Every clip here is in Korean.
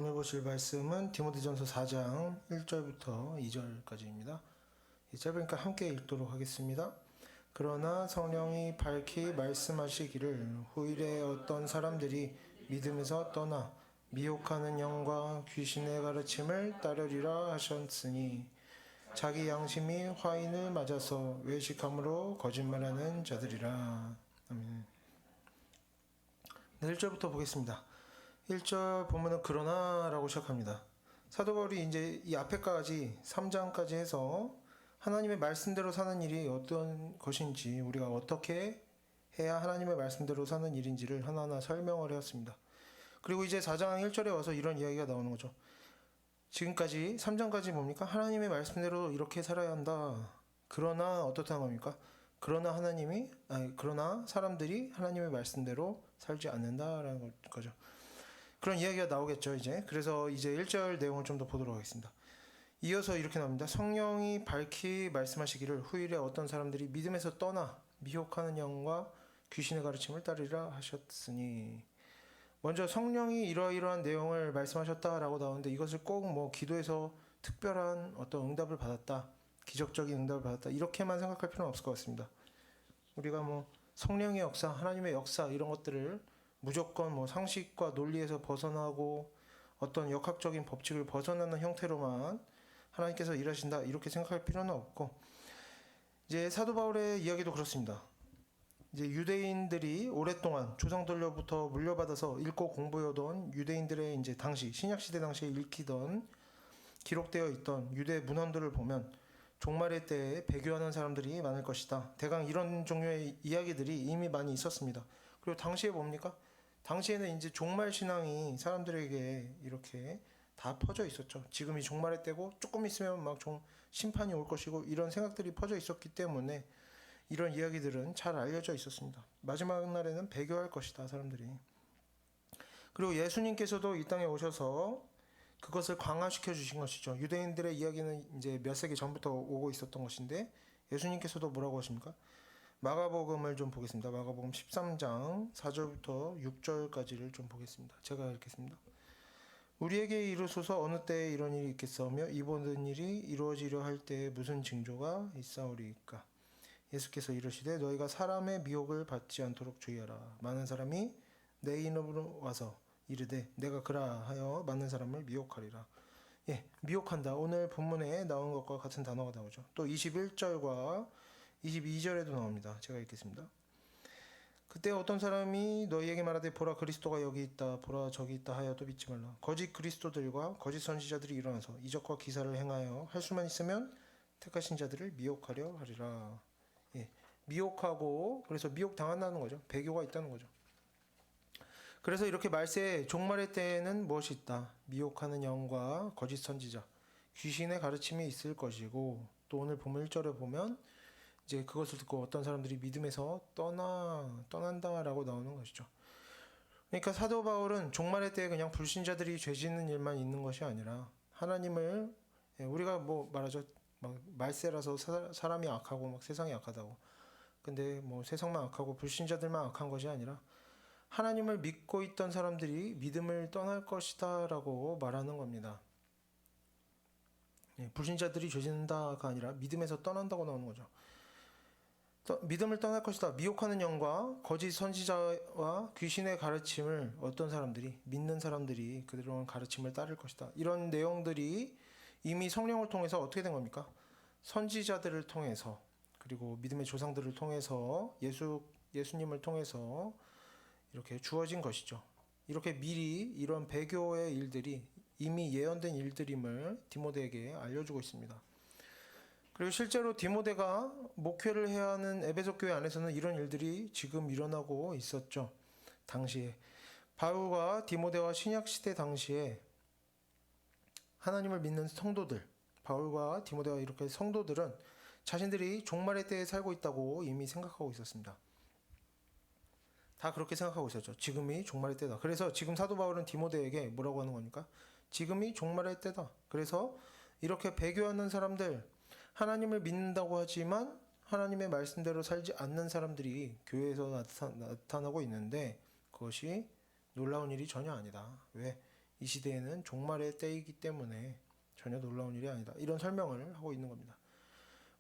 오늘 보실 말씀은 디모데전서 4장 1절부터 2절까지입니다. 짧으니까 함께 읽도록 하겠습니다. 그러나 성령이 밝히 말씀하시기를 후일에 어떤 사람들이 믿음에서 떠나 미혹하는 영과 귀신의 가르침을 따르리라 하셨으니 자기 양심이 화인을 맞아서 외식함으로 거짓말하는 자들이라. 아멘. 1절부터 보겠습니다. 1절 보면은 그러나 라고 시작합니다. 사도 바울이 이제 이 앞에까지 3장까지 해서 하나님의 말씀대로 사는 일이 어떤 것인지, 우리가 어떻게 해야 하나님의 말씀대로 사는 일인지를 하나하나 설명을 해왔습니다. 그리고 이제 4장 1절에 와서 이런 이야기가 나오는 거죠. 지금까지 3장까지 뭡니까? 하나님의 말씀대로 이렇게 살아야 한다. 그러나 어떻다는 겁니까? 그러나 사람들이 하나님의 말씀대로 살지 않는다라는 거죠. 그런 이야기가 나오겠죠, 이제. 그래서 이제 1절 내용을 좀 더 보도록 하겠습니다. 이어서 이렇게 나옵니다. 성령이 밝히 말씀하시기를 후일에 어떤 사람들이 믿음에서 떠나 미혹하는 영과 귀신의 가르침을 따르리라 하셨으니. 먼저 성령이 이러이러한 내용을 말씀하셨다라고 나오는데, 이것을 꼭 뭐 기도에서 특별한 어떤 응답을 받았다, 기적적인 응답을 받았다, 이렇게만 생각할 필요는 없을 것 같습니다. 우리가 뭐 성령의 역사, 하나님의 역사, 이런 것들을 무조건 뭐 상식과 논리에서 벗어나고 어떤 역학적인 법칙을 벗어나는 형태로만 하나님께서 일하신다, 이렇게 생각할 필요는 없고, 이제 사도 바울의 이야기도 그렇습니다. 이제 유대인들이 오랫동안 조상들로부터 물려받아서 읽고 공부해오던 유대인들의 이제 당시 신약시대 당시에 읽히던 기록되어 있던 유대 문헌들을 보면 종말의 때에 배교하는 사람들이 많을 것이다, 대강 이런 종류의 이야기들이 이미 많이 있었습니다. 그리고 당시에 뭡니까? 당시에는 이제 종말 신앙이 사람들에게 이렇게 다 퍼져 있었죠. 지금이 종말의 때고 조금 있으면 막 심판이 올 것이고, 이런 생각들이 퍼져 있었기 때문에 이런 이야기들은 잘 알려져 있었습니다. 마지막 날에는 배교할 것이다, 사람들이. 그리고 예수님께서도 이 땅에 오셔서 그것을 강화시켜 주신 것이죠. 유대인들의 이야기는 이제 몇 세기 전부터 오고 있었던 것인데, 예수님께서도 뭐라고 하십니까? 마가복음을 좀 보겠습니다. 마가복음 13장 4절부터 6절까지를 좀 보겠습니다. 제가 읽겠습니다. 우리에게 이르소서 어느 때에 이런 일이 있겠사오며 이 모든 일이 이루어지려 할 때에 무슨 징조가 있사오리이까? 예수께서 이르시되 너희가 사람의 미혹을 받지 않도록 주의하라. 많은 사람이 내 이름으로 와서 이르되 내가 그라 하여 많은 사람을 미혹하리라. 미혹한다. 오늘 본문에 나온 것과 같은 단어가 나오죠. 또 21절과 22절에도 나옵니다. 제가 읽겠습니다. 그때 어떤 사람이 너희에게 말하되 보라 그리스도가 여기 있다, 보라 저기 있다 하여도 믿지 말라. 거짓 그리스도들과 거짓 선지자들이 일어나서 이적과 기사를 행하여 할 수만 있으면 택하신 자들을 미혹하려 하리라. 미혹하고, 그래서 미혹당한다는 거죠. 배교가 있다는 거죠. 그래서 이렇게 말세에 종말의 때에는 무엇이 있다? 미혹하는 영과 거짓 선지자, 귀신의 가르침이 있을 것이고, 또 오늘 본문 1절에 보면 이제 그것을 듣고 어떤 사람들이 믿음에서 떠난다라고 나오는 것이죠. 그러니까 사도 바울은 종말의 때에 그냥 불신자들이 죄 짓는 일만 있는 것이 아니라 하나님을, 우리가 뭐 말하죠, 막 말세라서 사람이 악하고 막 세상이 악하다고. 근데 뭐 세상만 악하고 불신자들만 악한 것이 아니라 하나님을 믿고 있던 사람들이 믿음을 떠날 것이다 라고 말하는 겁니다. 불신자들이 죄 짓는다가 아니라 믿음에서 떠난다고 나오는 거죠. 믿음을 떠날 것이다. 미혹하는 영과 거짓 선지자와 귀신의 가르침을 어떤 사람들이, 믿는 사람들이 그들의 가르침을 따를 것이다. 이런 내용들이 이미 성령을 통해서 어떻게 된 겁니까? 선지자들을 통해서, 그리고 믿음의 조상들을 통해서, 예수님을 통해서 이렇게 주어진 것이죠. 이렇게 미리 이런 배교의 일들이 이미 예언된 일들임을 디모데에게 알려주고 있습니다. 그리고 실제로 디모데가 목회를 해야 하는 에베소 교회 안에서는 이런 일들이 지금 일어나고 있었죠. 당시에 바울과 디모데와 신약시대 당시에 하나님을 믿는 성도들, 바울과 디모데와 이렇게 성도들은 자신들이 종말의 때에 살고 있다고 이미 생각하고 있었습니다. 다 그렇게 생각하고 있었죠. 지금이 종말의 때다. 그래서 지금 사도 바울은 디모데에게 뭐라고 하는 겁니까? 지금이 종말의 때다. 그래서 이렇게 배교하는 사람들, 하나님을 믿는다고 하지만 하나님의 말씀대로 살지 않는 사람들이 교회에서 나타나고 있는데, 그것이 놀라운 일이 전혀 아니다. 왜? 이 시대에는 종말의 때이기 때문에 전혀 놀라운 일이 아니다. 이런 설명을 하고 있는 겁니다.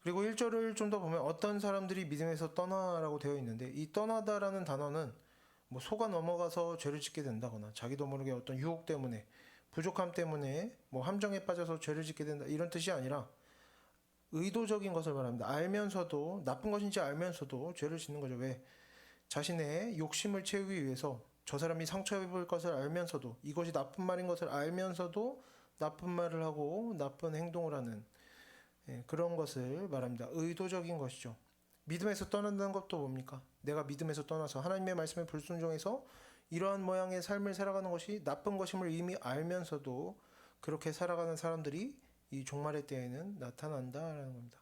그리고 1절을 좀 더 보면 어떤 사람들이 믿음에서 떠나라고 되어 있는데, 이 떠나다라는 단어는 뭐 속아 넘어가서 죄를 짓게 된다거나 자기도 모르게 어떤 유혹 때문에, 부족함 때문에 뭐 함정에 빠져서 죄를 짓게 된다, 이런 뜻이 아니라 의도적인 것을 말합니다. 알면서도, 나쁜 것인지 알면서도 죄를 짓는 거죠. 왜? 자신의 욕심을 채우기 위해서, 저 사람이 상처입을 것을 알면서도, 이것이 나쁜 말인 것을 알면서도 나쁜 말을 하고 나쁜 행동을 하는, 그런 것을 말합니다. 의도적인 것이죠. 믿음에서 떠난다는 것도 뭡니까? 내가 믿음에서 떠나서 하나님의 말씀에 불순종해서 이러한 모양의 삶을 살아가는 것이 나쁜 것임을 이미 알면서도 그렇게 살아가는 사람들이 이 종말의 때에는 나타난다라는 겁니다.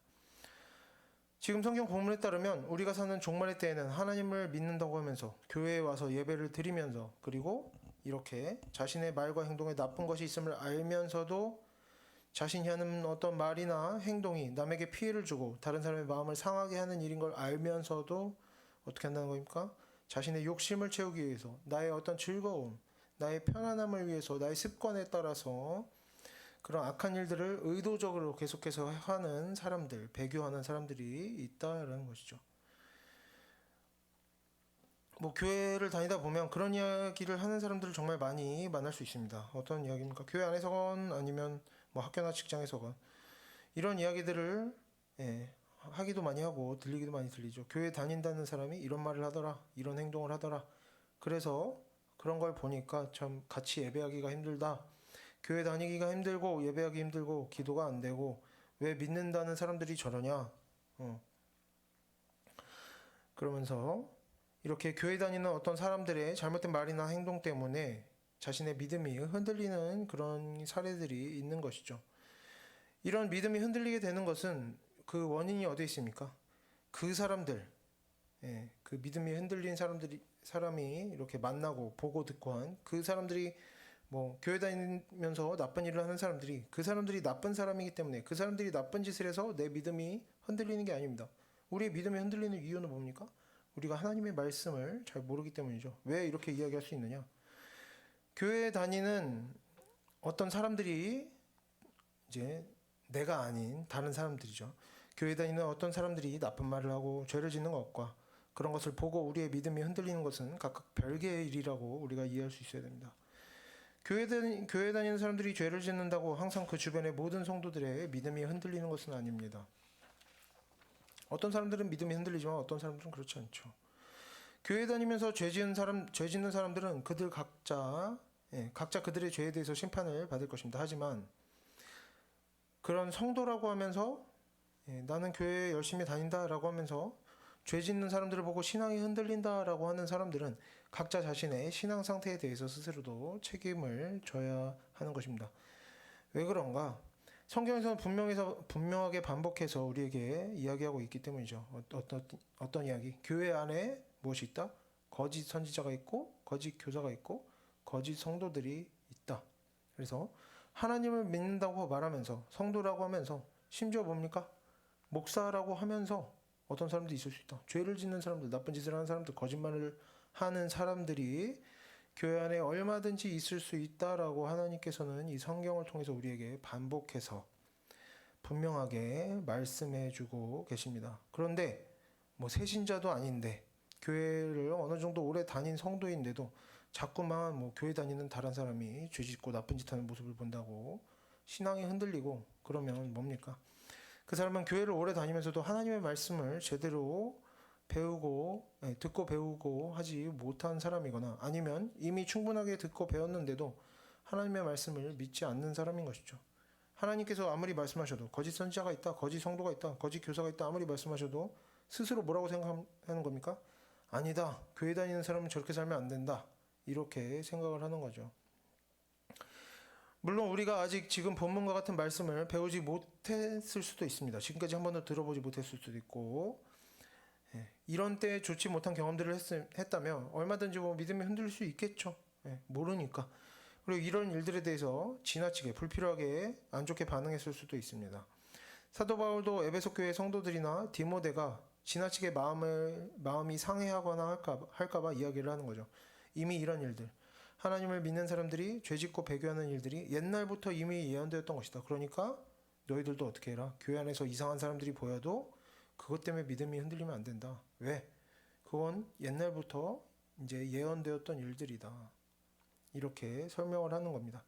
지금 성경 본문에 따르면 우리가 사는 종말의 때에는 하나님을 믿는다고 하면서 교회에 와서 예배를 드리면서, 그리고 이렇게 자신의 말과 행동에 나쁜 것이 있음을 알면서도 자신이 하는 어떤 말이나 행동이 남에게 피해를 주고 다른 사람의 마음을 상하게 하는 일인 걸 알면서도 어떻게 한다는 겁니까? 자신의 욕심을 채우기 위해서, 나의 어떤 즐거움, 나의 편안함을 위해서, 나의 습관에 따라서 그런 악한 일들을 의도적으로 계속해서 하는 사람들, 배교하는 사람들이 있다라는 것이죠. 뭐 교회를 다니다 보면 그런 이야기를 하는 사람들을 정말 많이 만날 수 있습니다. 어떤 이야기입니까? 교회 안에서건 아니면 뭐 학교나 직장에서건 이런 이야기들을 하기도 많이 하고 들리기도 많이 들리죠. 교회 다닌다는 사람이 이런 말을 하더라, 이런 행동을 하더라. 그래서 그런 걸 보니까 참 같이 예배하기가 힘들다. 교회 다니기가 힘들고 예배하기 힘들고 기도가 안 되고 왜 믿는다는 사람들이 저러냐. 그러면서 이렇게 교회 다니는 어떤 사람들의 잘못된 말이나 행동 때문에 자신의 믿음이 흔들리는 그런 사례들이 있는 것이죠. 이런 믿음이 흔들리게 되는 것은 그 원인이 어디에 있습니까? 그 사람들, 그 믿음이 흔들린 사람이 이렇게 만나고 보고 듣고 한 그 사람들이, 뭐 교회 다니면서 나쁜 일을 하는 사람들이, 그 사람들이 나쁜 사람이기 때문에 그 사람들이 나쁜 짓을 해서 내 믿음이 흔들리는 게 아닙니다. 우리의 믿음이 흔들리는 이유는 뭡니까? 우리가 하나님의 말씀을 잘 모르기 때문이죠. 왜 이렇게 이야기할 수 있느냐? 교회에 다니는 어떤 사람들이, 이제 내가 아닌 다른 사람들이죠. 교회에 다니는 어떤 사람들이 나쁜 말을 하고 죄를 짓는 것과 그런 것을 보고 우리의 믿음이 흔들리는 것은 각각 별개의 일이라고 우리가 이해할 수 있어야 됩니다. 교회 다니는 사람들이 죄를 짓는다고 항상 그 주변의 모든 성도들의 믿음이 흔들리는 것은 아닙니다. 어떤 사람들은 믿음이 흔들리지만 어떤 사람들은 그렇지 않죠. 교회 다니면서 죄 짓는 사람들은 그들 각자 그들의 죄에 대해서 심판을 받을 것입니다. 하지만 그런 성도라고 하면서 나는 교회에 열심히 다닌다라고 하면서 죄 짓는 사람들을 보고 신앙이 흔들린다라고 하는 사람들은 각자 자신의 신앙 상태에 대해서 스스로도 책임을 져야 하는 것입니다. 왜 그런가? 성경에서는 분명하게 반복해서 우리에게 이야기하고 있기 때문이죠. 어떤 이야기? 교회 안에 무엇이 있다? 거짓 선지자가 있고 거짓 교사가 있고 거짓 성도들이 있다. 그래서 하나님을 믿는다고 말하면서, 성도라고 하면서, 심지어 뭡니까? 목사라고 하면서 어떤 사람도 있을 수 있다. 죄를 짓는 사람들, 나쁜 짓을 하는 사람들, 거짓말을 하는 사람들이 교회 안에 얼마든지 있을 수 있다라고 하나님께서는 이 성경을 통해서 우리에게 반복해서 분명하게 말씀해주고 계십니다. 그런데 뭐 새신자도 아닌데, 교회를 어느 정도 오래 다닌 성도인데도 자꾸만 뭐 교회 다니는 다른 사람이 죄 짓고 나쁜 짓 하는 모습을 본다고 신앙이 흔들리고 그러면 뭡니까? 그 사람은 교회를 오래 다니면서도 하나님의 말씀을 제대로 배우고, 듣고 배우고 하지 못한 사람이거나, 아니면 이미 충분하게 듣고 배웠는데도 하나님의 말씀을 믿지 않는 사람인 것이죠. 하나님께서 아무리 말씀하셔도, 거짓 선지자가 있다, 거짓 성도가 있다, 거짓 교사가 있다 아무리 말씀하셔도 스스로 뭐라고 생각하는 겁니까? 아니다, 교회 다니는 사람은 저렇게 살면 안 된다, 이렇게 생각을 하는 거죠. 물론 우리가 아직 지금 본문과 같은 말씀을 배우지 못했을 수도 있습니다. 지금까지 한 번도 들어보지 못했을 수도 있고, 이런 때 좋지 못한 경험들을 했다면 얼마든지 뭐 믿음이 흔들릴 수 있겠죠. 모르니까. 그리고 이런 일들에 대해서 지나치게 불필요하게 안 좋게 반응했을 수도 있습니다. 사도 바울도 에베소 교회 성도들이나 디모데가 지나치게 마음이 상해하거나 할까봐 이야기를 하는 거죠. 이미 이런 일들, 하나님을 믿는 사람들이 죄짓고 배교하는 일들이 옛날부터 이미 예언되었던 것이다. 그러니까 너희들도 어떻게 해라. 교회 안에서 이상한 사람들이 보여도 그것 때문에 믿음이 흔들리면 안 된다. 왜? 그건 옛날부터 이제 예언되었던 일들이다. 이렇게 설명을 하는 겁니다.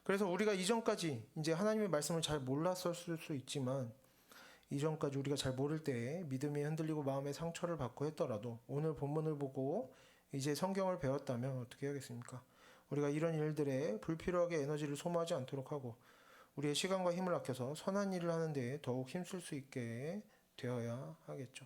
그래서 우리가 이전까지 이제 하나님의 말씀을 잘 몰랐을 수 있지만 이전까지 우리가 잘 모를 때에 믿음이 흔들리고 마음의 상처를 받고 했더라도 오늘 본문을 보고 이제 성경을 배웠다면 어떻게 해야겠습니까? 우리가 이런 일들에 불필요하게 에너지를 소모하지 않도록 하고 우리의 시간과 힘을 아껴서 선한 일을 하는 데 더욱 힘쓸 수 있게 되어야 하겠죠.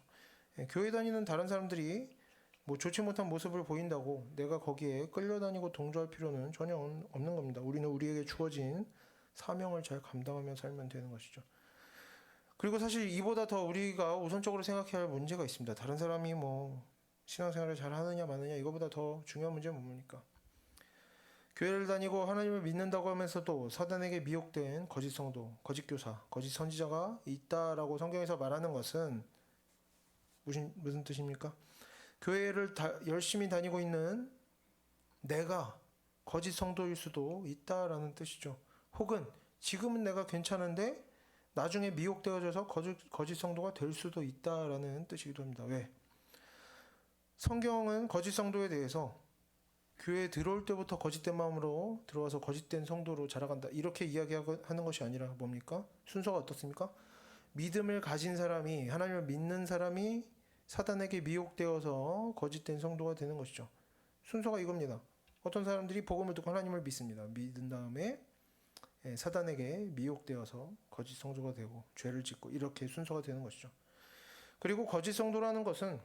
교회 다니는 다른 사람들이 뭐 좋지 못한 모습을 보인다고 내가 거기에 끌려다니고 동조할 필요는 전혀 없는 겁니다. 우리는 우리에게 주어진 사명을 잘 감당하며 살면 되는 것이죠. 그리고 사실 이보다 더 우리가 우선적으로 생각해야 할 문제가 있습니다. 다른 사람이 뭐 신앙생활을 잘 하느냐 마느냐 이거보다 더 중요한 문제는 뭡니까? 교회를 다니고 하나님을 믿는다고 하면서도 사단에게 미혹된 거짓 성도, 거짓 교사, 거짓 선지자가 있다라고 성경에서 말하는 것은 무슨 뜻입니까? 교회를 열심히 다니고 있는 내가 거짓 성도일 수도 있다라는 뜻이죠. 혹은 지금은 내가 괜찮은데 나중에 미혹되어져서 거짓 성도가 될 수도 있다라는 뜻이기도 합니다. 왜? 성경은 거짓 성도에 대해서 교회에 들어올 때부터 거짓된 마음으로 들어와서 거짓된 성도로 자라간다 이렇게 이야기하는 것이 아니라 뭡니까? 순서가 어떻습니까? 믿음을 가진 사람이 하나님을 믿는 사람이 사단에게 미혹되어서 거짓된 성도가 되는 것이죠. 순서가 이겁니다. 어떤 사람들이 복음을 듣고 하나님을 믿습니다. 믿은 다음에 사단에게 미혹되어서 거짓 성도가 되고 죄를 짓고 이렇게 순서가 되는 것이죠. 그리고 거짓 성도라는 것은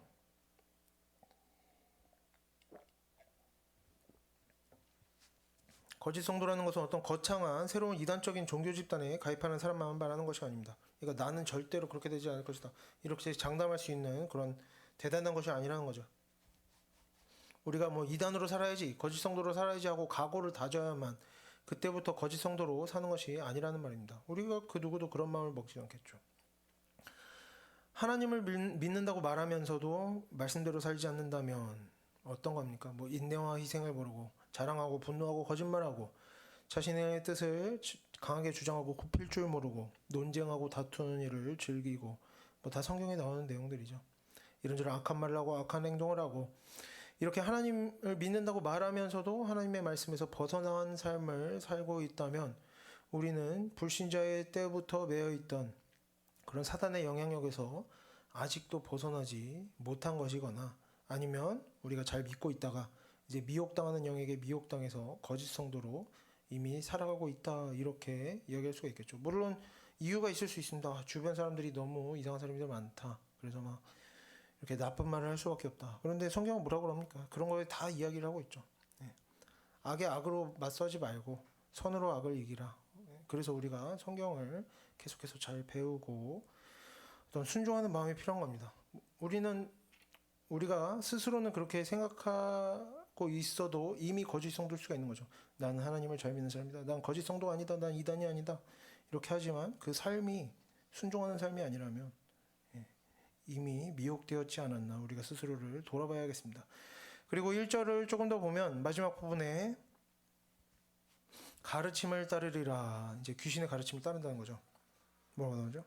어떤 거창한 새로운 이단적인 종교 집단에 가입하는 사람만 말하는 것이 아닙니다. 그러니까 나는 절대로 그렇게 되지 않을 것이다. 이렇게 장담할 수 있는 그런 대단한 것이 아니라는 거죠. 우리가 뭐 이단으로 살아야지, 거짓 성도로 살아야지 하고 각오를 다져야만 그때부터 거짓 성도로 사는 것이 아니라는 말입니다. 우리가 그 누구도 그런 마음을 먹지 않겠죠. 하나님을 믿는다고 말하면서도 말씀대로 살지 않는다면 어떤 겁니까? 뭐 인내와 희생을 모르고 자랑하고 분노하고 거짓말하고 자신의 뜻을 강하게 주장하고 굽힐 줄 모르고 논쟁하고 다투는 일을 즐기고 뭐 다 성경에 나오는 내용들이죠. 이런저런 악한 말을 하고 악한 행동을 하고 이렇게 하나님을 믿는다고 말하면서도 하나님의 말씀에서 벗어난 삶을 살고 있다면 우리는 불신자의 때부터 매여 있던 그런 사단의 영향력에서 아직도 벗어나지 못한 것이거나 아니면 우리가 잘 믿고 있다가 이제 미혹당하는 영에게 미혹당해서 거짓 성도로 이미 살아가고 있다 이렇게 이야기할 수가 있겠죠. 물론 이유가 있을 수 있습니다. 주변 사람들이 너무 이상한 사람들이 많다. 그래서 막 이렇게 나쁜 말을 할 수밖에 없다. 그런데 성경은 뭐라고 합니까? 그런 거에 다 이야기를 하고 있죠. 악에 악으로 맞서지 말고 선으로 악을 이기라. 그래서 우리가 성경을 계속해서 잘 배우고 어떤 순종하는 마음이 필요한 겁니다. 우리가 스스로는 그렇게 생각하고 있어도 이미 거짓 성도일 수가 있는 거죠. 나는 하나님을 잘 믿는 사람이다. 난 거짓 성도가 아니다. 난 이단이 아니다. 이렇게 하지만 그 삶이 순종하는 삶이 아니라면 이미 미혹되었지 않았나 우리가 스스로를 돌아봐야겠습니다. 그리고 1절을 조금 더 보면 마지막 부분에 가르침을 따르리라. 이제 귀신의 가르침을 따른다는 거죠. 뭐라고 나오죠?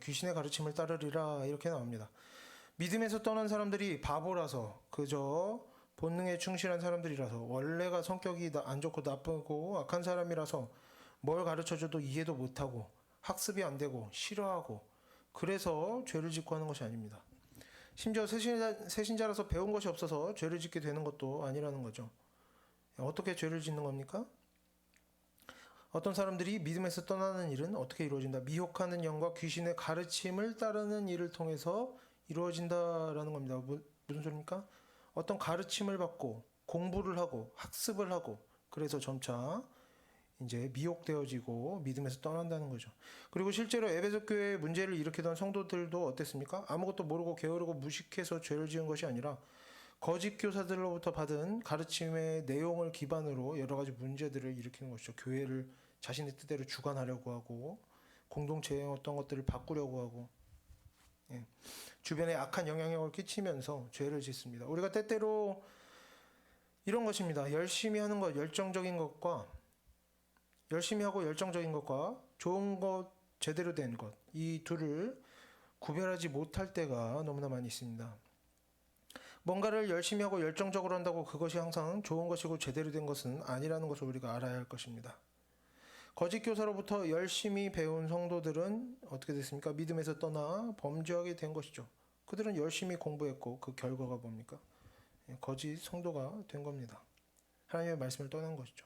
귀신의 가르침을 따르리라 이렇게 나옵니다. 믿음에서 떠난 사람들이 바보라서 그저 본능에 충실한 사람들이라서 원래가 성격이 안 좋고 나쁘고 악한 사람이라서 뭘 가르쳐줘도 이해도 못하고 학습이 안 되고 싫어하고 그래서 죄를 짓고 하는 것이 아닙니다. 심지어 새신자라서 배운 것이 없어서 죄를 짓게 되는 것도 아니라는 거죠. 어떻게 죄를 짓는 겁니까? 어떤 사람들이 믿음에서 떠나는 일은 어떻게 이루어진다? 미혹하는 영과 귀신의 가르침을 따르는 일을 통해서 이루어진다라는 겁니다. 무슨 소리입니까? 어떤 가르침을 받고 공부를 하고 학습을 하고 그래서 점차 이제 미혹되어지고 믿음에서 떠난다는 거죠. 그리고 실제로 에베소 교회에 문제를 일으키던 성도들도 어땠습니까? 아무것도 모르고 게으르고 무식해서 죄를 지은 것이 아니라 거짓 교사들로부터 받은 가르침의 내용을 기반으로 여러 가지 문제들을 일으키는 것이죠. 교회를 자신의 뜻대로 주관하려고 하고 공동체의 어떤 것들을 바꾸려고 하고 주변에 악한 영향력을 끼치면서 죄를 짓습니다. 우리가 때때로 이런 것입니다. 열심히 하는 것, 열정적인 것과 열심히 하고 열정적인 것과 좋은 것, 제대로 된 것, 이 둘을 구별하지 못할 때가 너무나 많이 있습니다. 뭔가를 열심히 하고 열정적으로 한다고 그것이 항상 좋은 것이고 제대로 된 것은 아니라는 것을 우리가 알아야 할 것입니다. 거짓 교사로부터 열심히 배운 성도들은 어떻게 됐습니까? 믿음에서 떠나 범죄하게 된 것이죠. 그들은 열심히 공부했고 그 결과가 뭡니까? 거짓 성도가 된 겁니다. 하나님의 말씀을 떠난 것이죠.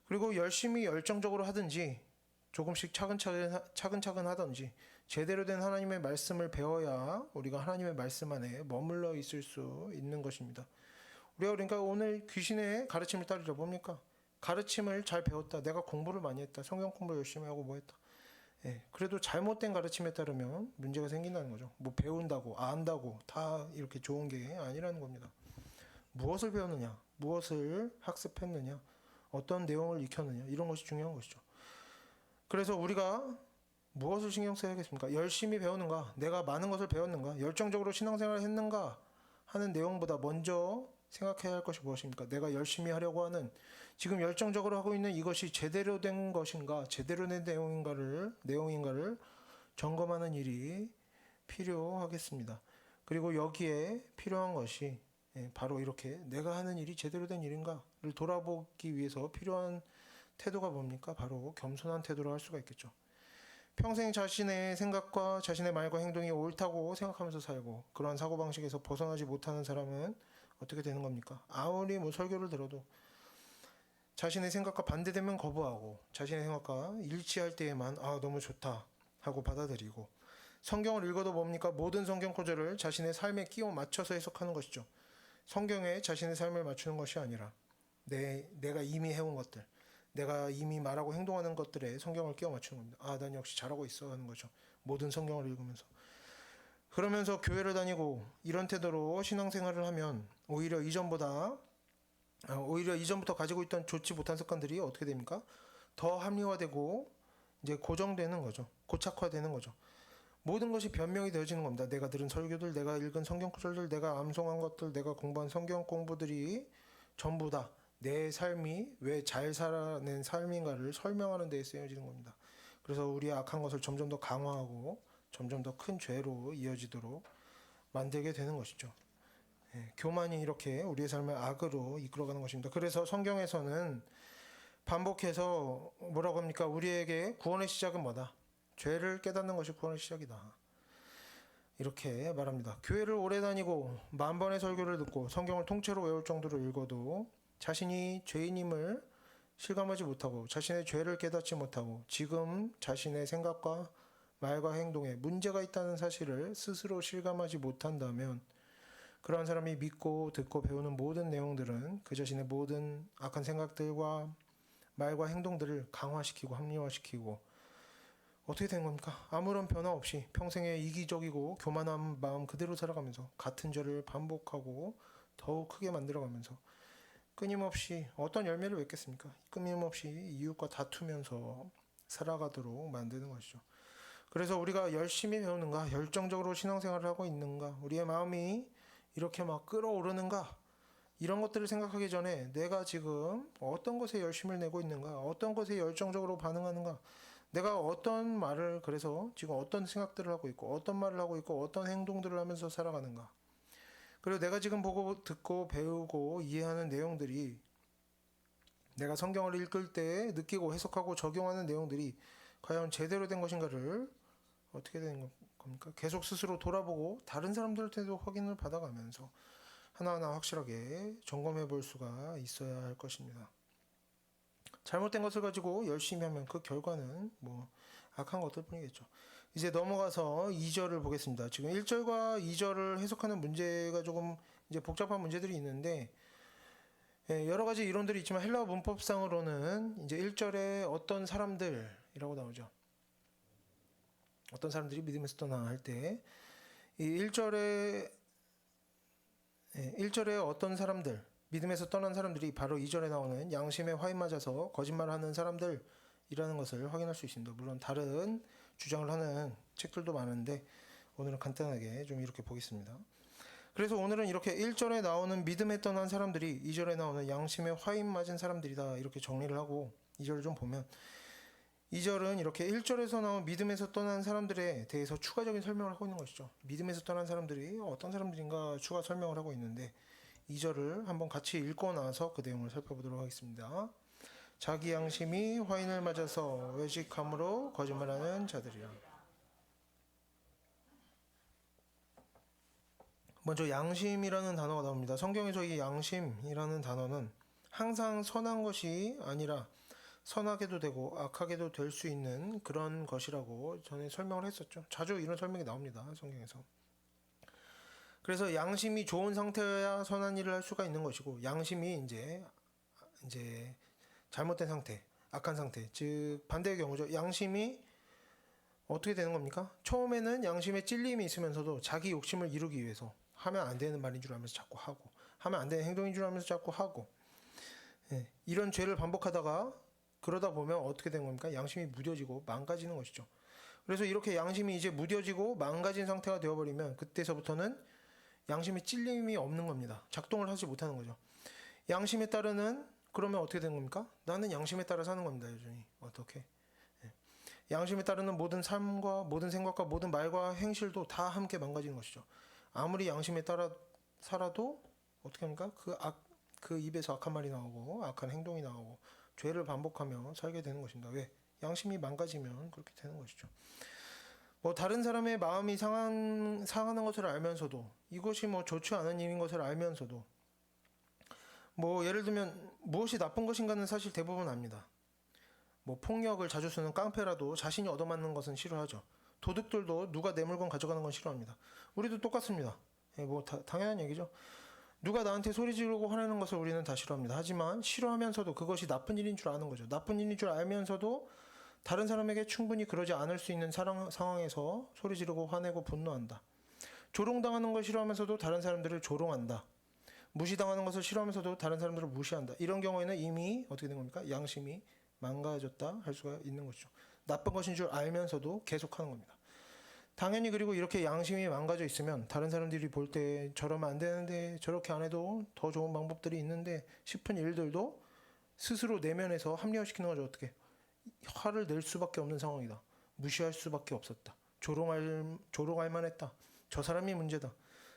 그리고 열심히 열정적으로 하든지 조금씩 차근차근 하든지 제대로 된 하나님의 말씀을 배워야 우리가 하나님의 말씀 안에 머물러 있을 수 있는 것입니다. 우리가 그러니까 오늘 귀신의 가르침을 따르려 뭡니까? 가르침을 잘 배웠다. 내가 공부를 많이 했다. 성경 공부 열심히 하고 뭐 했다. 그래도 잘못된 가르침에 따르면 문제가 생긴다는 거죠. 뭐 배운다고 안다고 다 이렇게 좋은 게 아니라는 겁니다. 무엇을 배웠느냐, 무엇을 학습했느냐, 어떤 내용을 익혔느냐, 이런 것이 중요한 것이죠. 그래서 우리가 무엇을 신경 써야겠습니까? 열심히 배우는가, 내가 많은 것을 배웠는가, 열정적으로 신앙생활을 했는가 하는 내용보다 먼저 생각해야 할 것이 무엇입니까? 내가 열심히 하려고 하는, 지금 열정적으로 하고 있는 이것이 제대로 된 것인가, 제대로 된 내용인가를 점검하는 일이 필요하겠습니다. 그리고 여기에 필요한 것이 바로 이렇게 내가 하는 일이 제대로 된 일인가를 돌아보기 위해서 필요한 태도가 뭡니까? 바로 겸손한 태도로 할 수가 있겠죠. 평생 자신의 생각과 자신의 말과 행동이 옳다고 생각하면서 살고 그러한 사고방식에서 벗어나지 못하는 사람은 어떻게 되는 겁니까? 아무리 뭐 설교를 들어도 자신의 생각과 반대되면 거부하고 자신의 생각과 일치할 때에만 너무 좋다 하고 받아들이고 성경을 읽어도 뭡니까? 모든 성경 구절을 자신의 삶에 끼워 맞춰서 해석하는 것이죠. 성경에 자신의 삶을 맞추는 것이 아니라 내가 이미 해온 것들, 내가 이미 말하고 행동하는 것들에 성경을 끼워 맞추는 겁니다. 난 역시 잘하고 있어 하는 거죠. 모든 성경을 읽으면서. 그러면서 교회를 다니고 이런 태도로 신앙생활을 하면 오히려 이전부터 가지고 있던 좋지 못한 습관들이 어떻게 됩니까? 더 합리화되고 이제 고정되는 거죠. 고착화되는 거죠. 모든 것이 변명이 되어지는 겁니다. 내가 들은 설교들, 내가 읽은 성경 구절들, 내가 암송한 것들, 내가 공부한 성경 공부들이 전부 다 내 삶이 왜 잘 살아낸 삶인가를 설명하는 데에 쓰여지는 겁니다. 그래서 우리의 악한 것을 점점 더 강화하고 점점 더 큰 죄로 이어지도록 만들게 되는 것이죠. 교만이 이렇게 우리의 삶을 악으로 이끌어가는 것입니다. 그래서 성경에서는 반복해서 뭐라고 합니까? 우리에게 구원의 시작은 뭐다? 죄를 깨닫는 것이 구원의 시작이다. 이렇게 말합니다. 교회를 오래 다니고 만 번의 설교를 듣고 성경을 통째로 외울 정도로 읽어도 자신이 죄인임을 실감하지 못하고 자신의 죄를 깨닫지 못하고 지금 자신의 생각과 말과 행동에 문제가 있다는 사실을 스스로 실감하지 못한다면 그러한 사람이 믿고 듣고 배우는 모든 내용들은 그 자신의 모든 악한 생각들과 말과 행동들을 강화시키고 합리화시키고 어떻게 된 겁니까? 아무런 변화 없이 평생에 이기적이고 교만한 마음 그대로 살아가면서 같은 죄를 반복하고 더욱 크게 만들어가면서 끊임없이 어떤 열매를 맺겠습니까? 끊임없이 이웃과 다투면서 살아가도록 만드는 것이죠. 그래서 우리가 열심히 배우는가, 열정적으로 신앙생활을 하고 있는가, 우리의 마음이 이렇게 막 끌어오르는가, 이런 것들을 생각하기 전에 내가 지금 어떤 것에 열심을 내고 있는가, 어떤 것에 열정적으로 반응하는가, 내가 어떤 말을 그래서 지금 어떤 생각들을 하고 있고 어떤 말을 하고 있고 어떤 행동들을 하면서 살아가는가, 그리고 내가 지금 보고 듣고 배우고 이해하는 내용들이 내가 성경을 읽을 때 느끼고 해석하고 적용하는 내용들이 과연 제대로 된 것인가를 어떻게 되는 겁니까? 계속 스스로 돌아보고 다른 사람들한테도 확인을 받아가면서 하나하나 확실하게 점검해 볼 수가 있어야 할 것입니다. 잘못된 것을 가지고 열심히 하면 그 결과는 뭐 악한 것들 뿐이겠죠. 이제 넘어가서 2절을 보겠습니다. 지금 1절과 2절을 해석하는 문제가 조금 이제 복잡한 문제들이 있는데 여러 가지 이론들이 있지만 헬라어 문법상으로는 이제 1절에 어떤 사람들이라고 나오죠. 어떤 사람들이 믿음에서 떠나 할 때 이 1절에 어떤 사람들, 믿음에서 떠난 사람들이 바로 2절에 나오는 양심에 화인 맞아서 거짓말하는 사람들이라는 것을 확인할 수 있습니다. 물론 다른 주장을 하는 책들도 많은데 오늘은 간단하게 좀 이렇게 보겠습니다. 그래서 오늘은 이렇게 1절에 나오는 믿음에 떠난 사람들이 2절에 나오는 양심에 화인 맞은 사람들이다 이렇게 정리를 하고 2절을 좀 보면 2절은 이렇게 1절에서 나온 믿음에서 떠난 사람들에 대해서 추가적인 설명을 하고 있는 것이죠. 믿음에서 떠난 사람들이 어떤 사람들인가 추가 설명을 하고 있는데 2절을 한번 같이 읽고 나서 그 내용을 살펴보도록 하겠습니다. 자기 양심이 화인을 맞아서 외식함으로 거짓말하는 자들이라. 먼저 양심이라는 단어가 나옵니다. 성경에서 이 양심이라는 단어는 항상 선한 것이 아니라 선하게도 되고 악하게도 될 수 있는 그런 것이라고 전에 설명을 했었죠. 자주 이런 설명이 나옵니다. 성경에서. 그래서 양심이 좋은 상태여야 선한 일을 할 수가 있는 것이고 양심이 이제 잘못된 상태, 악한 상태, 즉 반대의 경우죠. 양심이 어떻게 되는 겁니까? 처음에는 양심에 찔림이 있으면서도 자기 욕심을 이루기 위해서 하면 안 되는 말인 줄 알면서 자꾸 하고 하면 안 되는 행동인 줄 알면서 자꾸 하고 이런 죄를 반복하다가 그러다 보면 어떻게 되는 겁니까? 양심이 무뎌지고 망가지는 것이죠. 그래서 이렇게 양심이 이제 무뎌지고 망가진 상태가 되어버리면 그때서부터는 양심의 찔림이 없는 겁니다. 작동을 하지 못하는 거죠. 양심에 따르는 그러면 어떻게 되는 겁니까? 나는 양심에 따라 사는 겁니다. 여전히 어떻게? 양심에 따르는 모든 삶과 모든 생각과 모든 말과 행실도 다 함께 망가지는 것이죠. 아무리 양심에 따라 살아도 어떻게 합니까? 그 입에서 악한 말이 나오고 악한 행동이 나오고 죄를 반복하며 살게 되는 것입니다. 왜? 양심이 망가지면 그렇게 되는 것이죠. 뭐 다른 사람의 마음이 상하는 것을 알면서도 이것이 뭐 좋지 않은 일인 것을 알면서도 뭐 예를 들면 무엇이 나쁜 것인가는 사실 대부분 압니다. 뭐 폭력을 자주 쓰는 깡패라도 자신이 얻어맞는 것은 싫어하죠. 도둑들도 누가 내 물건 가져가는 건 싫어합니다. 우리도 똑같습니다. 뭐 당연한 얘기죠. 누가 나한테 소리 지르고 화내는 것을 우리는 다 싫어합니다. 하지만 싫어하면서도 그것이 나쁜 일인 줄 아는 거죠. 나쁜 일인 줄 알면서도 다른 사람에게 충분히 그러지 않을 수 있는 상황에서 소리 지르고 화내고 분노한다. 조롱당하는 걸 싫어하면서도 다른 사람들을 조롱한다. 무시당하는 것을 싫어하면서도 다른 사람들을 무시한다. 이런 경우에는 이미 어떻게 된 겁니까? 양심이 망가졌다 할 수가 있는 것이죠. 나쁜 것인 줄 알면서도 계속하는 겁니다. 당연히 그리고 이렇게 양심이 망가져 있으면 다른 사람들이 볼 때 저러면 안 되는데 저렇게 안 해도 더 좋은 방법들이 있는데 싶은 일들도 스스로 내면에서 합리화시키는 거죠. 어떻게? 화를 낼 수밖에 없는 상황이다. 무시할 수밖에 없었다. 조롱할 만했다. 저 사람이 문제다.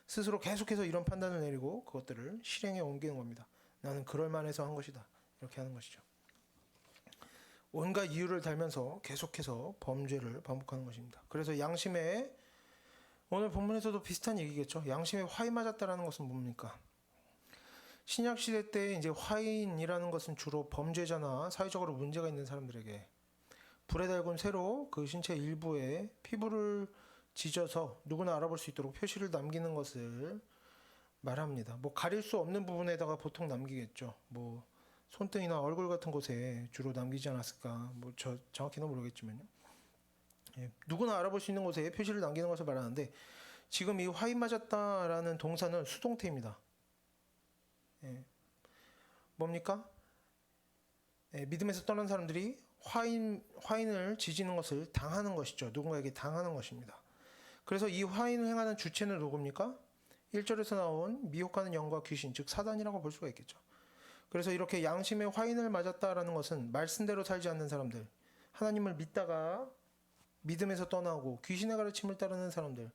스스로 계속해서 이런 판단을 내리고 그것들을 실행에 옮기는 겁니다. 나는 그럴 만해서 한 것이다. 이렇게 하는 것이죠. 온갖 이유를 달면서 계속해서 범죄를 반복하는 것입니다. 그래서 양심에 오늘 본문에서도 비슷한 얘기겠죠. 양심에 화이 맞았다라는 것은 뭡니까? 신약 시대 때 이제 화인이라는 것은 주로 범죄자나 사회적으로 문제가 있는 사람들에게 불에 달군 쇠로 그 신체 일부에 피부를 지져서 누구나 알아볼 수 있도록 표시를 남기는 것을 말합니다. 뭐 가릴 수 없는 부분에다가 보통 남기겠죠. 뭐 손등이나 얼굴 같은 곳에 주로 남기지 않았을까? 뭐 저 정확히는 모르겠지만요. 누구나 알아볼 수 있는 곳에 표시를 남기는 것을 말하는데 지금 이 화인 맞았다라는 동사는 수동태입니다. 뭡니까? 믿음에서 떠난 사람들이 화인을 지지는 것을 당하는 것이죠. 누군가에게 당하는 것입니다. 그래서 이 화인을 행하는 주체는 누굽니까? 1절에서 나온 미혹하는 영과 귀신, 즉 사단이라고 볼 수가 있겠죠. 그래서 이렇게 양심의 화인을 맞았다라는 것은 말씀대로 살지 않는 사람들, 하나님을 믿다가 믿음에서 떠나고 귀신의 가르침을 따르는 사람들,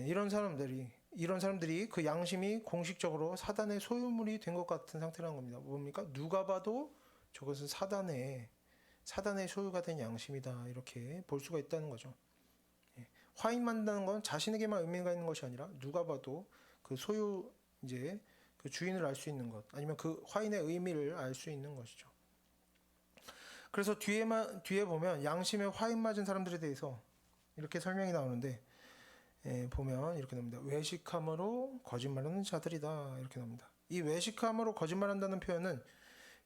이런 사람들이 그 양심이 공식적으로 사단의 소유물이 된 것 같은 상태라는 겁니다. 뭡니까? 누가 봐도 저것은 사단의 소유가 된 양심이다 이렇게 볼 수가 있다는 거죠. 화인 만다는 건 자신에게만 의미가 있는 것이 아니라 누가 봐도 그 소유 이제 그 주인을 알 수 있는 것 아니면 그 화인의 의미를 알 수 있는 것이죠. 그래서 뒤에 보면 양심에 화인 맞은 사람들에 대해서 이렇게 설명이 나오는데 보면 이렇게 나옵니다. 외식함으로 거짓말하는 자들이다 이렇게 나옵니다. 이 외식함으로 거짓말한다는 표현은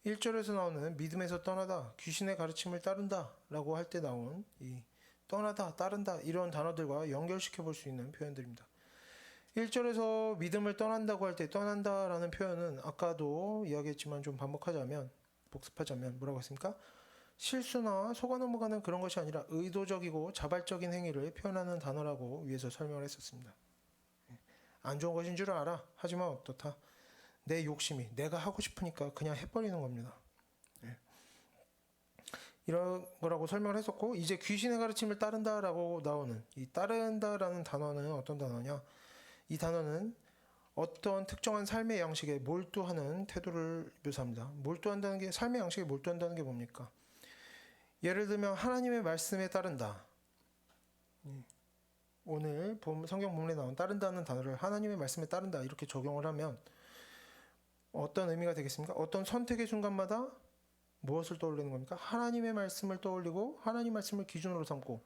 1절에서 나오는 믿음에서 떠나다 귀신의 가르침을 따른다 라고 할 때 나온 이 떠나다 따른다 이런 단어들과 연결시켜 볼 수 있는 표현들입니다. 1절에서 믿음을 떠난다고 할 때 떠난다라는 표현은 아까도 이야기했지만 좀 복습하자면 뭐라고 했습니까? 실수나 속아 넘어가는 그런 것이 아니라 의도적이고 자발적인 행위를 표현하는 단어라고 위에서 설명을 했었습니다. 안 좋은 것인 줄 알아. 하지만 어떻다? 내 욕심이 내가 하고 싶으니까 그냥 해버리는 겁니다. 예. 이런 거라고 설명을 했었고, 이제 귀신의 가르침을 따른다라고 나오는 이 따른다라는 단어는 어떤 단어냐? 이 단어는 어떤 특정한 삶의 양식에 몰두하는 태도를 묘사합니다. 몰두한다는 게, 삶의 양식에 몰두한다는 게 뭡니까? 예를 들면 하나님의 말씀에 따른다. 오늘 성경 본문에 나온 따른다는 단어를 하나님의 말씀에 따른다 이렇게 적용을 하면 어떤 의미가 되겠습니까? 어떤 선택의 순간마다 무엇을 떠올리는 겁니까? 하나님의 말씀을 떠올리고 하나님 말씀을 기준으로 삼고,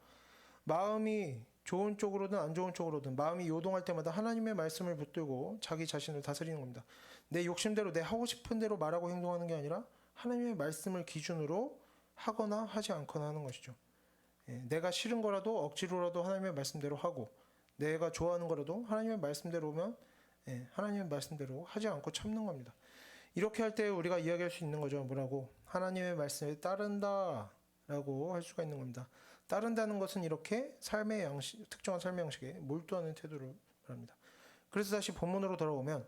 마음이 좋은 쪽으로든 안 좋은 쪽으로든 마음이 요동할 때마다 하나님의 말씀을 붙들고 자기 자신을 다스리는 겁니다. 내 욕심대로 내 하고 싶은 대로 말하고 행동하는 게 아니라 하나님의 말씀을 기준으로 하거나 하지 않거나 하는 것이죠. 내가 싫은 거라도 억지로라도 하나님의 말씀대로 하고, 내가 좋아하는 거라도 하나님의 말씀대로면 하나님의 말씀대로 하지 않고 참는 겁니다. 이렇게 할 때 우리가 이야기할 수 있는 거죠. 뭐라고? 하나님의 말씀에 따른다 라고 할 수가 있는 겁니다. 따른다는 것은 이렇게 삶의 양식, 특정한 삶의 양식에 몰두하는 태도를 말합니다. 그래서 다시 본문으로 돌아오면,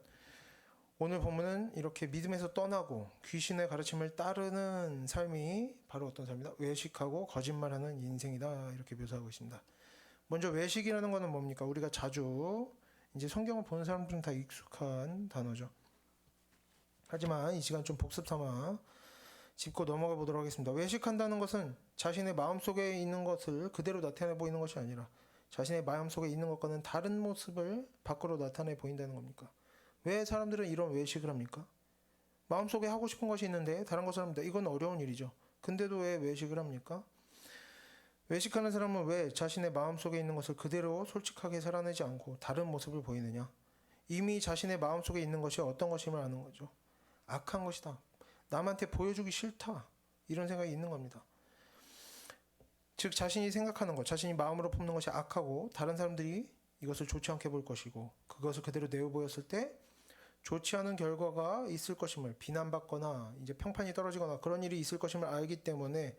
오늘 본문은 이렇게 믿음에서 떠나고 귀신의 가르침을 따르는 삶이 바로 어떤 삶이다? 외식하고 거짓말하는 인생이다, 이렇게 묘사하고 있습니다. 먼저 외식이라는 것은 뭡니까? 우리가 자주 이제 성경을 보는 사람들은 다 익숙한 단어죠. 하지만 이 시간 좀 복습 삼아 짚고 넘어가 보도록 하겠습니다. 외식한다는 것은 자신의 마음속에 있는 것을 그대로 나타내 보이는 것이 아니라 자신의 마음속에 있는 것과는 다른 모습을 밖으로 나타내 보인다는 겁니까? 왜 사람들은 이런 외식을 합니까? 마음속에 하고 싶은 것이 있는데 다른 것을 합니다. 이건 어려운 일이죠. 근데도 왜 외식을 합니까? 외식하는 사람은 왜 자신의 마음속에 있는 것을 그대로 솔직하게 살아내지 않고 다른 모습을 보이느냐? 이미 자신의 마음속에 있는 것이 어떤 것임을 아는 거죠. 악한 것이다. 남한테 보여주기 싫다. 이런 생각이 있는 겁니다. 즉 자신이 생각하는 것, 자신이 마음으로 품는 것이 악하고 다른 사람들이 이것을 좋지 않게 볼 것이고, 그것을 그대로 내어 보였을 때 좋지 않은 결과가 있을 것임을, 비난받거나 이제 평판이 떨어지거나 그런 일이 있을 것임을 알기 때문에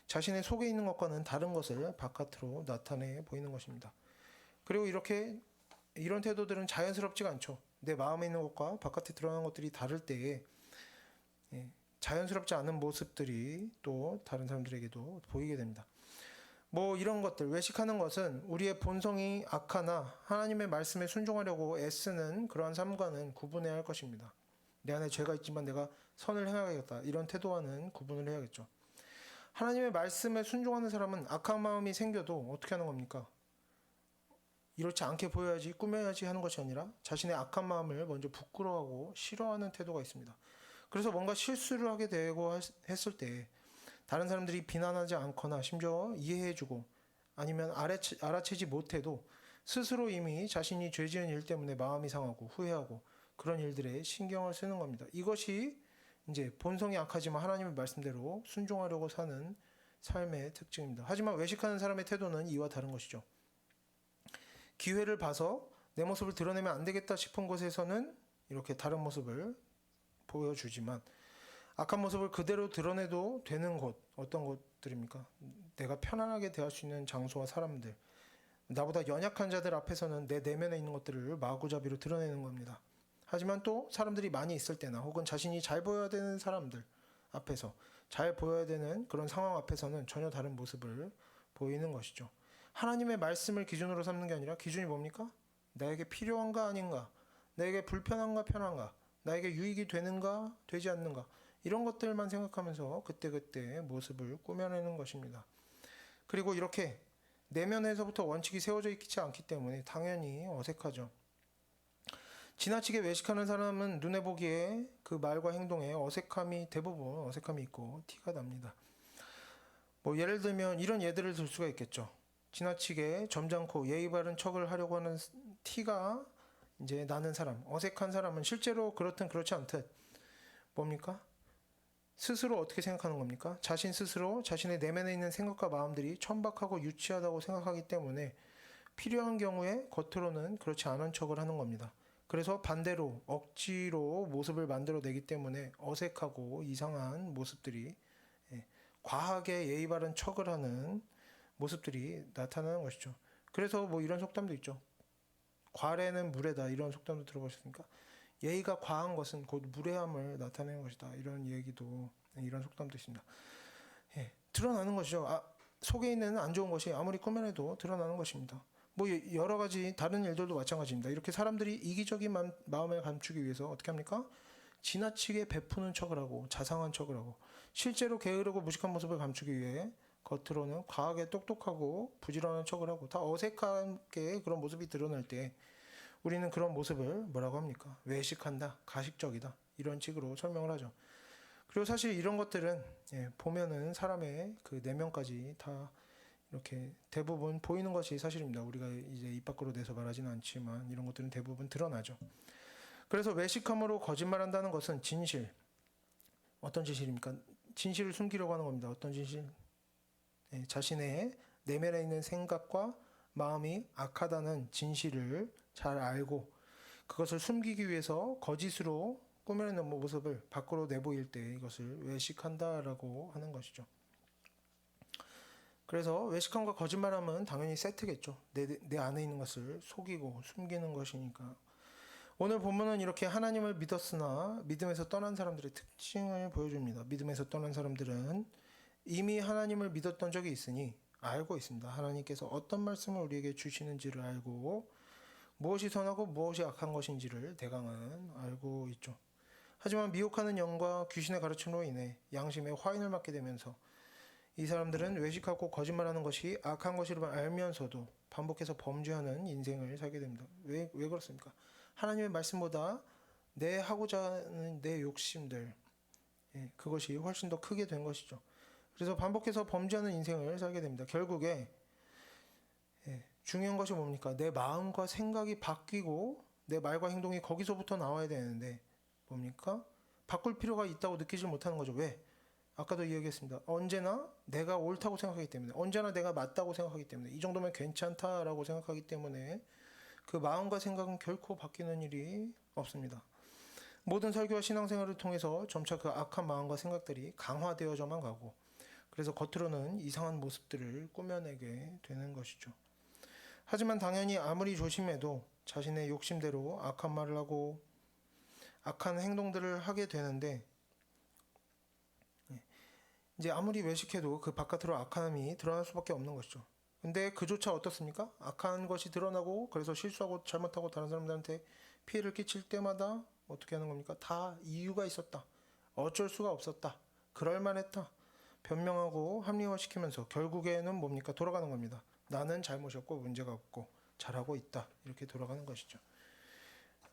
자신의 속에 있는 것과는 다른 것을 바깥으로 나타내 보이는 것입니다. 그리고 이런 태도들은 자연스럽지가 않죠. 내 마음에 있는 것과 바깥에 드러나는 것들이 다를 때에 자연스럽지 않은 모습들이 또 다른 사람들에게도 보이게 됩니다. 뭐 이런 것들, 외식하는 것은 우리의 본성이 악하나 하나님의 말씀에 순종하려고 애쓰는 그러한 삶과는 구분해야 할 것입니다. 내 안에 죄가 있지만 내가 선을 행하겠다, 이런 태도와는 구분을 해야겠죠. 하나님의 말씀에 순종하는 사람은 악한 마음이 생겨도 어떻게 하는 겁니까? 이렇지 않게 보여야지, 꾸며야지 하는 것이 아니라 자신의 악한 마음을 먼저 부끄러워하고 싫어하는 태도가 있습니다. 그래서 뭔가 실수를 하게 되고 했을 때 다른 사람들이 비난하지 않거나 심지어 이해해주고 아니면 알아채지 못해도 스스로 이미 자신이 죄 지은 일 때문에 마음이 상하고 후회하고 그런 일들에 신경을 쓰는 겁니다. 이것이 이제 본성이 악하지만 하나님의 말씀대로 순종하려고 사는 삶의 특징입니다. 하지만 외식하는 사람의 태도는 이와 다른 것이죠. 기회를 봐서 내 모습을 드러내면 안 되겠다 싶은 곳에서는 이렇게 다른 모습을 보여주지만, 악한 모습을 그대로 드러내도 되는 곳, 어떤 곳들입니까? 내가 편안하게 대할 수 있는 장소와 사람들, 나보다 연약한 자들 앞에서는 내 내면에 있는 것들을 마구잡이로 드러내는 겁니다. 하지만 또 사람들이 많이 있을 때나 혹은 자신이 잘 보여야 되는 사람들 앞에서, 잘 보여야 되는 그런 상황 앞에서는 전혀 다른 모습을 보이는 것이죠. 하나님의 말씀을 기준으로 삼는 게 아니라 기준이 뭡니까? 나에게 필요한가 아닌가, 나에게 불편한가 편한가, 나에게 유익이 되는가 되지 않는가, 이런 것들만 생각하면서 그때그때 모습을 꾸며내는 것입니다. 그리고 이렇게 내면에서부터 원칙이 세워져 있지 않기 때문에 당연히 어색하죠. 지나치게 외식하는 사람은 눈에 보기에 그 말과 행동에 대부분 어색함이 있고 티가 납니다. 뭐 예를 들면 이런 예들을 들 수가 있겠죠. 지나치게 점잖고 예의 바른 척을 하려고 하는 티가 이제 나는 사람, 어색한 사람은 실제로 그렇든 그렇지 않든 뭡니까? 스스로 어떻게 생각하는 겁니까? 자신 스스로 자신의 내면에 있는 생각과 마음들이 천박하고 유치하다고 생각하기 때문에 필요한 경우에 겉으로는 그렇지 않은 척을 하는 겁니다. 그래서 반대로 억지로 모습을 만들어내기 때문에 어색하고 이상한 모습들이, 과하게 예의 바른 척을 하는 모습들이 나타나는 것이죠. 그래서 뭐 이런 속담도 있죠. 과래는 무례다 이런 속담도 들어보셨습니까? 예의가 과한 것은 곧 무례함을 나타내는 것이다 이런 얘기도 이런 속담도 있습니다. 예, 드러나는 것이죠. 속에 있는 안 좋은 것이 아무리 꾸며내도 드러나는 것입니다. 뭐 여러 가지 다른 일들도 마찬가지입니다. 이렇게 사람들이 이기적인 마음을 감추기 위해서 어떻게 합니까? 지나치게 베푸는 척을 하고 자상한 척을 하고 실제로 게으르고 무식한 모습을 감추기 위해 겉으로는 과하게 똑똑하고 부지런한 척을 하고 다 어색하게 그런 모습이 드러날 때 우리는 그런 모습을 뭐라고 합니까? 외식한다, 가식적이다 이런 식으로 설명을 하죠. 그리고 사실 이런 것들은 보면은 사람의 그 내면까지 다 이렇게 대부분 보이는 것이 사실입니다. 우리가 이제 입 밖으로 내서 말하지는 않지만 이런 것들은 대부분 드러나죠. 그래서 외식함으로 거짓말한다는 것은 진실. 어떤 진실입니까? 진실을 숨기려고 하는 겁니다. 어떤 진실? 자신의 내면에 있는 생각과 마음이 악하다는 진실을 잘 알고 그것을 숨기기 위해서 거짓으로 꾸며내는 모습을 밖으로 내보일 때 이것을 외식한다라고 하는 것이죠. 그래서 외식함과 거짓말함은 당연히 세트겠죠. 내 안에 있는 것을 속이고 숨기는 것이니까. 오늘 본문은 이렇게 하나님을 믿었으나 믿음에서 떠난 사람들의 특징을 보여줍니다. 믿음에서 떠난 사람들은 이미 하나님을 믿었던 적이 있으니 알고 있습니다. 하나님께서 어떤 말씀을 우리에게 주시는지를 알고 무엇이 선하고 무엇이 악한 것인지를 대강은 알고 있죠. 하지만 미혹하는 영과 귀신의 가르침으로 인해 양심에 화인을 맞게 되면서 이 사람들은 외식하고 거짓말하는 것이 악한 것이라 알면서도 반복해서 범죄하는 인생을 살게 됩니다. 왜 그렇습니까? 하나님의 말씀보다 내 하고자 하는 내 욕심들 그것이 훨씬 더 크게 된 것이죠. 그래서 반복해서 범죄하는 인생을 살게 됩니다. 결국에 중요한 것이 뭡니까? 내 마음과 생각이 바뀌고 내 말과 행동이 거기서부터 나와야 되는데 뭡니까? 바꿀 필요가 있다고 느끼지 못하는 거죠. 왜? 아까도 이야기했습니다. 언제나 내가 옳다고 생각하기 때문에 언제나 내가 맞다고 생각하기 때문에 이 정도면 괜찮다라고 생각하기 때문에 그 마음과 생각은 결코 바뀌는 일이 없습니다. 모든 설교와 신앙생활을 통해서 점차 그 악한 마음과 생각들이 강화되어져만 가고 그래서 겉으로는 이상한 모습들을 꾸며내게 되는 것이죠. 하지만 당연히 아무리 조심해도 자신의 욕심대로 악한 말을 하고 악한 행동들을 하게 되는데 이제 아무리 외식해도 그 바깥으로 악함이 드러날 수밖에 없는 것이죠. 근데 그조차 어떻습니까? 악한 것이 드러나고 그래서 실수하고 잘못하고 다른 사람들한테 피해를 끼칠 때마다 어떻게 하는 겁니까? 다 이유가 있었다. 어쩔 수가 없었다. 그럴만했다. 변명하고 합리화시키면서 결국에는 뭡니까? 돌아가는 겁니다. 나는 잘못이었고 문제가 없고 잘하고 있다. 이렇게 돌아가는 것이죠.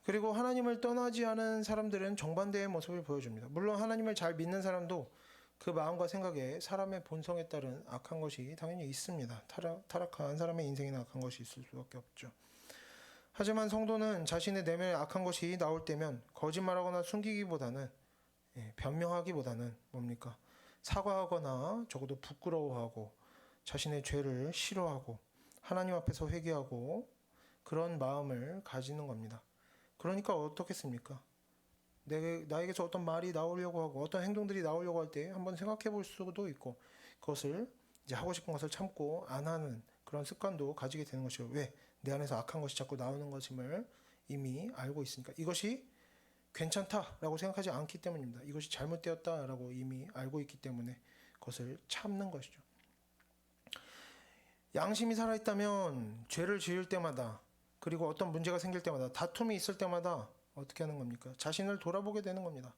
그리고 하나님을 떠나지 않은 사람들은 정반대의 모습을 보여줍니다. 물론 하나님을 잘 믿는 사람도 그 마음과 생각에 사람의 본성에 따른 악한 것이 당연히 있습니다. 타락한 사람의 인생에는 악한 것이 있을 수밖에 없죠. 하지만 성도는 자신의 내면에 악한 것이 나올 때면 거짓말하거나 숨기기보다는 변명하기보다는 뭡니까? 사과하거나 적어도 부끄러워하고 자신의 죄를 싫어하고 하나님 앞에서 회개하고 그런 마음을 가지는 겁니다. 그러니까 어떻겠습니까? 나에게서 어떤 말이 나오려고 하고 어떤 행동들이 나오려고 할 때 한번 생각해 볼 수도 있고 그것을 이제 하고 싶은 것을 참고 안 하는 그런 습관도 가지게 되는 것이죠. 왜? 내 안에서 악한 것이 자꾸 나오는 것임을 이미 알고 있으니까 이것이 괜찮다라고 생각하지 않기 때문입니다. 이것이 잘못되었다라고 이미 알고 있기 때문에 그것을 참는 것이죠. 양심이 살아있다면 죄를 지을 때마다 그리고 어떤 문제가 생길 때마다 다툼이 있을 때마다 어떻게 하는 겁니까? 자신을 돌아보게 되는 겁니다.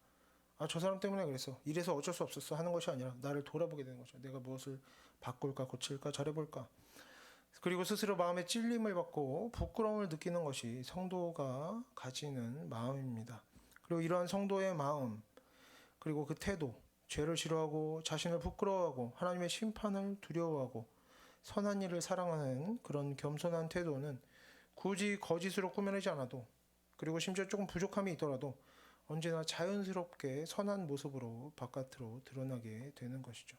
저 사람 때문에 그랬어. 이래서 어쩔 수 없었어 하는 것이 아니라 나를 돌아보게 되는 거죠. 내가 무엇을 바꿀까, 고칠까, 잘해볼까. 그리고 스스로 마음에 찔림을 받고 부끄러움을 느끼는 것이 성도가 가지는 마음입니다. 그리고 이러한 성도의 마음, 그리고 그 태도, 죄를 싫어하고 자신을 부끄러워하고 하나님의 심판을 두려워하고 선한 일을 사랑하는 그런 겸손한 태도는 굳이 거짓으로 꾸며내지 않아도 그리고 심지어 조금 부족함이 있더라도 언제나 자연스럽게 선한 모습으로 바깥으로 드러나게 되는 것이죠.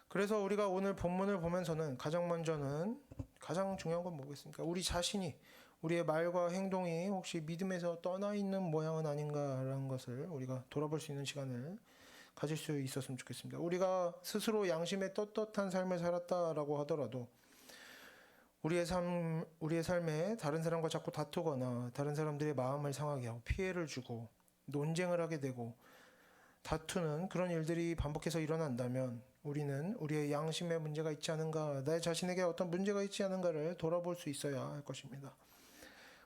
그래서 우리가 오늘 본문을 보면서는 가장 먼저는 가장 중요한 건 뭐겠습니까? 우리 자신이 우리의 말과 행동이 혹시 믿음에서 떠나 있는 모양은 아닌가라는 것을 우리가 돌아볼 수 있는 시간을 가질 수 있었으면 좋겠습니다. 우리가 스스로 양심에 떳떳한 삶을 살았다라고 하더라도 우리의 삶에 다른 사람과 자꾸 다투거나 다른 사람들의 마음을 상하게 하고 피해를 주고 논쟁을 하게 되고 다투는 그런 일들이 반복해서 일어난다면 우리는 우리의 양심에 문제가 있지 않은가, 내 자신에게 어떤 문제가 있지 않은가를 돌아볼 수 있어야 할 것입니다.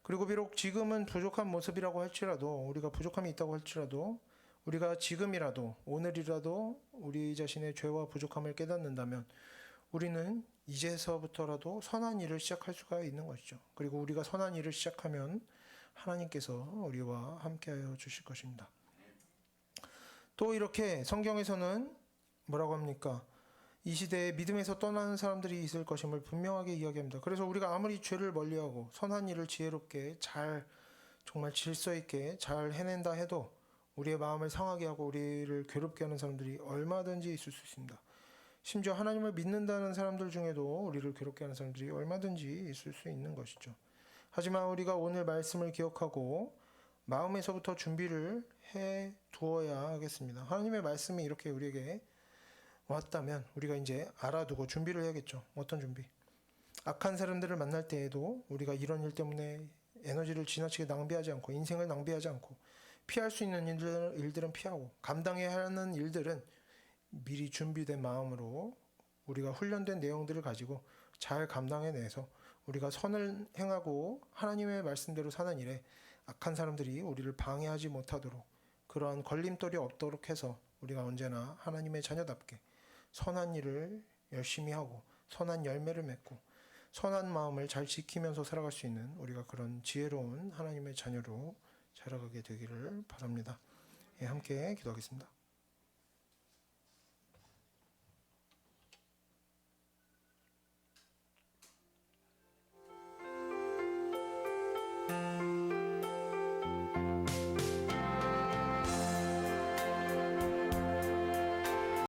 그리고 비록 지금은 부족한 모습이라고 할지라도, 우리가 부족함이 있다고 할지라도, 우리가 지금이라도 오늘이라도 우리 자신의 죄와 부족함을 깨닫는다면 우리는 이제서부터라도 선한 일을 시작할 수가 있는 것이죠. 그리고 우리가 선한 일을 시작하면 하나님께서 우리와 함께하여 주실 것입니다. 또 이렇게 성경에서는 뭐라고 합니까? 이 시대에 믿음에서 떠나는 사람들이 있을 것임을 분명하게 이야기합니다. 그래서 우리가 아무리 죄를 멀리하고 선한 일을 지혜롭게 잘, 정말 질서 있게 잘 해낸다 해도 우리의 마음을 상하게 하고 우리를 괴롭게 하는 사람들이 얼마든지 있을 수 있습니다. 심지어 하나님을 믿는다는 사람들 중에도 우리를 괴롭게 하는 사람들이 얼마든지 있을 수 있는 것이죠. 하지만 우리가 오늘 말씀을 기억하고 마음에서부터 준비를 해 두어야 하겠습니다. 하나님의 말씀이 이렇게 우리에게 왔다면 우리가 이제 알아두고 준비를 해야겠죠. 어떤 준비? 악한 사람들을 만날 때에도 우리가 이런 일 때문에 에너지를 지나치게 낭비하지 않고 인생을 낭비하지 않고 피할 수 있는 일들은 피하고 감당해야 하는 일들은 미리 준비된 마음으로 우리가 훈련된 내용들을 가지고 잘 감당해내서 우리가 선을 행하고 하나님의 말씀대로 사는 일에 악한 사람들이 우리를 방해하지 못하도록 그러한 걸림돌이 없도록 해서 우리가 언제나 하나님의 자녀답게 선한 일을 열심히 하고 선한 열매를 맺고 선한 마음을 잘 지키면서 살아갈 수 있는 우리가 그런 지혜로운 하나님의 자녀로 자라가게 되기를 바랍니다. 함께 기도하겠습니다.